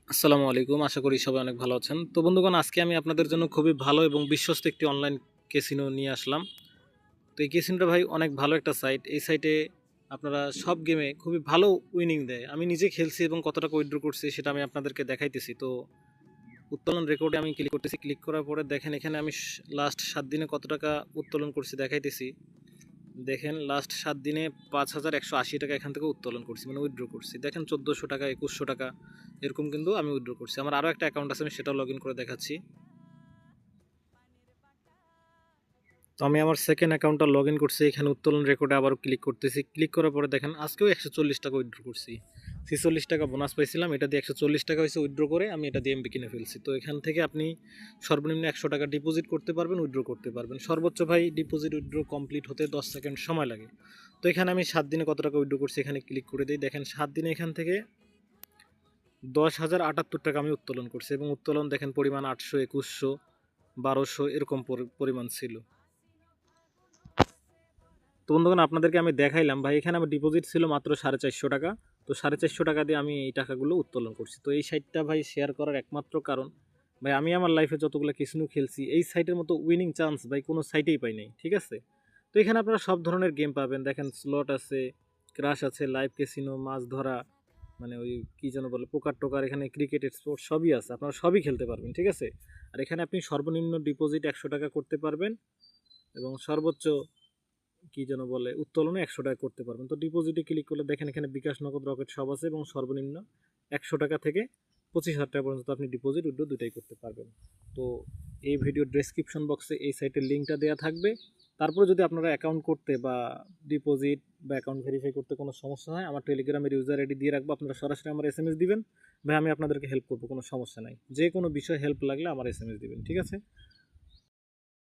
আসসালামু আলাইকুম। আশা করি সবাই অনেক ভালো আছেন। তো বন্ধুগণ, আজকে আমি আপনাদের জন্য খুবই ভালো এবং বিশ্বস্ত একটি অনলাইন ক্যাসিনো নিয়ে আসলাম। তো এই ক্যাসিনোটা ভাই অনেক ভালো একটা সাইট। এই সাইটে আপনারা সব গেমে খুবই ভালো উইনিং দেয়। আমি নিজে খেলছি এবং কত টাকা উইথড্র করছি সেটা আমি আপনাদেরকে দেখাইতেছি। তো উত্তোলন রেকর্ডে আমি ক্লিক করতেছি। ক্লিক করার পরে দেখেন এখানে আমি লাস্ট 7 দিনে কত টাকা উত্তোলন করছি দেখাইতেছি। দেখেন লাস্ট 7 দিনে ৫,১৮০ টাকা এখান থেকে উত্তোলন করছি, মানে উইথড্র করছি। দেখেন ১৪০০ টাকা, ২১০০ টাকা এরকম কিন্তু আমি উইথড্র করছি। আমার আরও একটা অ্যাকাউন্ট আছে, আমি সেটাও লগ ইন করে দেখাচ্ছি। তো আমি আমার সেকেন্ড অ্যাকাউন্টটা লগ ইন করছি। এখানে উত্তোলন রেকর্ডে আবারও ক্লিক করতেছি। ক্লিক করার পরে দেখেন আজকেও ১৪০ টাকা উইথড্র করছি। ৪৬ টাকা বোনাস পাইছিলাম, এটা দিয়ে ১৪০ টাকা হয়েছে উইথড্র করে আমি এটা দিয়ে এমবি কিনে ফেলছি। তো এখান থেকে আপনি সর্বনিম্ন ১০০ টাকা ডিপোজিট করতে পারবেন, উইথড্র করতে পারবেন। সর্বোচ্চ ভাই ডিপোজিট উইথড্র কমপ্লিট হতে ১০ সেকেন্ড সময় লাগে। তো এখানে আমি ৭ দিনে কত টাকা উইথড্র করছি এখানে ক্লিক করে দিই। দেখেন ৭ দিনে এখান থেকে ১০,০৭৮ টাকা আমি উত্তোলন করছি এবং উত্তোলন দেখেন পরিমাণ ৮০০, ২১০০, ১২০০ এরকম পরিমাণ ছিল। তো বন্ধুগণ, আপনাদেরকে আমি দেখাইলাম ভাই, এখানে আমার ডিপোজিট ছিল মাত্র 450 টাকা। তো 450 টাকা দিয়ে আমি এই টাকাগুলো উত্তোলন করছি। তো এই সাইটটা ভাই শেয়ার করার একমাত্র কারণ, ভাই আমি আমার লাইফে যতগুলো ক্যাসিনো খেলছি এই সাইটের মতো উইনিং চান্স ভাই কোনো সাইটেই পাই নাই, ঠিক আছে? তো এখানে আপনারা সব ধরনের গেম পাবেন। দেখেন স্লট আছে, ক্রাশ আছে, লাইভ ক্যাসিনো, মাছ ধরা, মানে ওই কি যেন বলে, পোকার টোকার, এখানে ক্রিকেটের স্পোর্টস সবই আছে, আপনারা সবই খেলতে পারবেন, ঠিক আছে? আর এখানে আপনি সর্বনিম্ন ডিপোজিট 100 টাকা করতে পারবেন এবং সর্বোচ্চ কি যেন বলে উত্তোলনে ১০০ টাকা করতে পারবেন। তো ডিপোজিটে ক্লিক করলে দেখেন এখানে বিকাশ, নগদ, রকেট সব আছে এবং সর্বনিম্ন ১০০ টাকা থেকে ২৫,০০০ টাকা পর্যন্ত আপনি ডিপোজিট উইথড্র দুটাই করতে পারবেন। তো এই ভিডিওর ডেসক্রিপশন বক্সে এই সাইটের লিঙ্কটা দেওয়া থাকবে। তারপরে যদি আপনারা অ্যাকাউন্ট করতে বা ডিপোজিট বা অ্যাকাউন্ট ভেরিফাই করতে কোনো সমস্যা হয়, আমার টেলিগ্রামের ইউজার আইডি দিয়ে রাখবো, আপনারা সরাসরি আমার এসএমএস দিবেন। ভাই আমি আপনাদেরকে হেল্প করবো, কোনো সমস্যা নাই। যে কোনো বিষয়ে হেল্প লাগলে আমার এসএমএস দিবেন, ঠিক আছে?